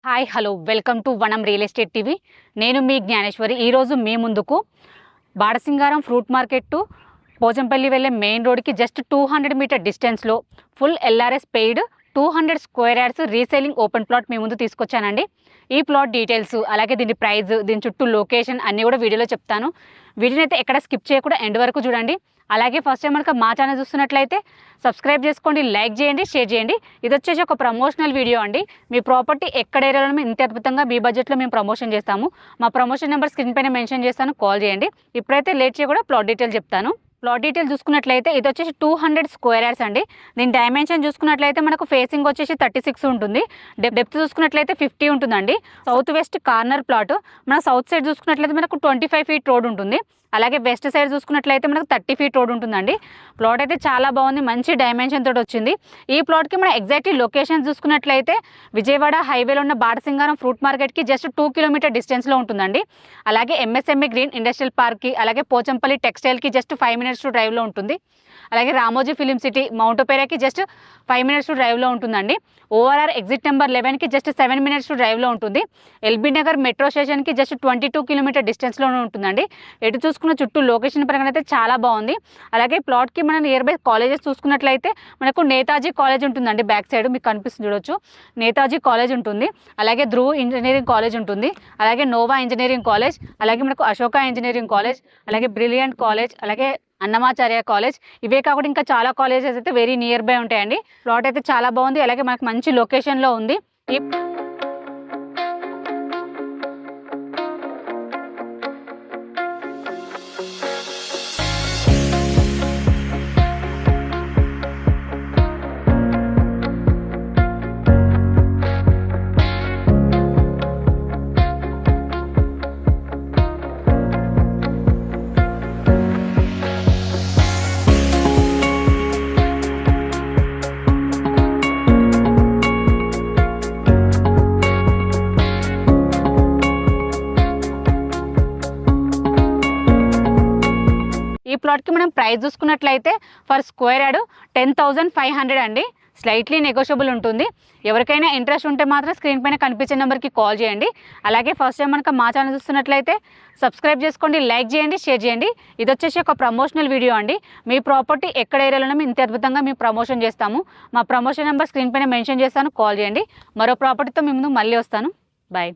Hi hello welcome to Vanam real estate TV. నేను మీ జ్ఞానేశ్వరి. ఈరోజు మీ ముందుకు Badasingaram fruit market to Pochampally వెళ్ళే మెయిన్ రోడ్కి జస్ట్ 200 మీటర్ డిస్టెన్స్లో full LRS paid 200 square yards reselling open plot మీ ముందు తీసుకొచ్చానండి. ఈ ప్లాట్ డీటెయిల్స్ అలాగే దీని ప్రైస్, దీని చుట్టూ లొకేషన్ అన్నీ కూడా వీడియోలో చెప్తాను. వీడియోని అయితే ఎక్కడ స్కిప్ చేయకుండా ఎండ్ వరకు చూడండి. అలాగే ఫస్ట్ టైం మనకు మా ఛానల్ చూస్తున్నట్లయితే సబ్స్క్రైబ్ చేసుకోండి, లైక్ చేయండి, షేర్ చేయండి. ఇది వచ్చేసి ఒక ప్రమోషనల్ వీడియో అండి. మీ ప్రాపర్టీ ఎక్కడ ఏరియాలో ఇంత అద్భుతంగా మీ బడ్జెట్లో మేము ప్రమోషన్ చేస్తాము. మా ప్రమోషన్ నెంబర్ స్క్రీన్ పైన మెన్షన్ చేస్తాను, కాల్ చేయండి. ఇప్పుడైతే లేట్ చేయకుండా ప్లాట్ డీటెయిల్ చెప్తాను. ప్లాట్ డీటెయిల్ చూసుకున్నట్లయితే ఇది వచ్చేసి 200 స్క్వేర్ యార్డ్స్ అండి. దీని డైమెన్షన్ చూసుకున్నట్లయితే మనకు ఫేసింగ్ వచ్చేసి 36 ఉంటుంది. డెప్త్ చూసుకున్నట్లయితే 50 ఉంటుందండి. South west corner plot. మన సౌత్ సైడ్ చూసుకున్నట్లయితే మనకు 25 ఫీట్ రోడ్ ఉంటుంది. అలాగే వెస్ట్ సైడ్ చూసుకున్నట్లయితే మనకు 30 ఫీట్ రోడ్ ఉంటుందండి. ప్లాట్ అయితే చాలా బాగుంది, మంచి డైమెన్షన్ తోటి వచ్చింది. ఈ ప్లాట్కి మన ఎగ్జాక్ట్లీ లొకేషన్ చూసుకున్నట్లయితే విజయవాడ హైవేలో ఉన్న బాడసింగారం ఫ్రూట్ మార్కెట్కి జస్ట్ 2 కిలోమీటర్ డిస్టెన్స్లో ఉంటుందండి. అలాగే ఎంఎస్ఎంఈ గ్రీన్ ఇండస్ట్రియల్ పార్క్కి, అలాగే పోచంపల్లి టెక్స్టైల్కి జస్ట్ 5 మినిట్స్ టు డ్రైవ్లో ఉంటుంది. అలాగే రామోజీ ఫిలిం సిటీ మౌంట్ ఒపేరాకి జస్ట్ 5 మినిట్స్ టు డ్రైవ్లో ఉంటుందండి. ఓఆర్ఆర్ ఎగ్జిట్ నెంబర్ 11కి జస్ట్ 7 మినిట్స్ టు డ్రైవ్లో ఉంటుంది. ఎల్బీ నగర్ మెట్రో స్టేషన్కి జస్ట్ 22 కిలోమీటర్ డిస్టెన్స్లోనే ఉంటుందండి. ఎటు చూసుకున్న చుట్టూ లొకేషన్ పరంగా అయితే చాలా బాగుంది. అలాగే ప్లాట్కి మనం నియర్ బై కాలేజెస్ చూసుకున్నట్లయితే మనకు నేతాజీ కాలేజ్ ఉంటుందండి. బ్యాక్ సైడ్ మీకు కనిపిస్తుంది చూడొచ్చు, నేతాజీ కాలేజ్ ఉంటుంది. అలాగే ధ్రువ్ ఇంజనీరింగ్ కాలేజ్ ఉంటుంది. అలాగే నోవా ఇంజనీరింగ్ కాలేజ్, అలాగే మనకు అశోక ఇంజనీరింగ్ కాలేజ్, అలాగే బ్రిలియంట్ కాలేజ్, అలాగే అన్నమాచార్య కాలేజ్. ఇవే కాకుండా ఇంకా చాలా కాలేజెస్ అయితే వెరీ నియర్ బై ఉంటాయండి. ప్లాట్ అయితే చాలా బాగుంది, అలాగే మనకు మంచి లొకేషన్లో ఉంది. ఈ ప్లాట్కి మనం ప్రైస్ చూసుకున్నట్లయితే ఫర్ స్క్వేర్ యార్డ్ 10,500 అండి. స్లైట్లీ నెగోషియబుల్ ఉంటుంది. ఎవరికైనా ఇంట్రెస్ట్ ఉంటే మాత్రం స్క్రీన్ పైన కనిపించే నెంబర్కి కాల్ చేయండి. అలాగే ఫస్ట్ టైం మనకు మా ఛానల్ చూస్తున్నట్లయితే సబ్స్క్రైబ్ చేసుకోండి, లైక్ చేయండి, షేర్ చేయండి. ఇది వచ్చేసి ఒక ప్రమోషనల్ వీడియో అండి. మీ ప్రాపర్టీ ఎక్కడ ఏరియాలో ఇంత అద్భుతంగా మేము ప్రమోషన్ చేస్తాము. మా ప్రమోషన్ నెంబర్ స్క్రీన్ పైన మెన్షన్ చేస్తాను, కాల్ చేయండి. మరో ప్రాపర్టీతో మీ ముందు మళ్ళీ వస్తాను. బాయ్.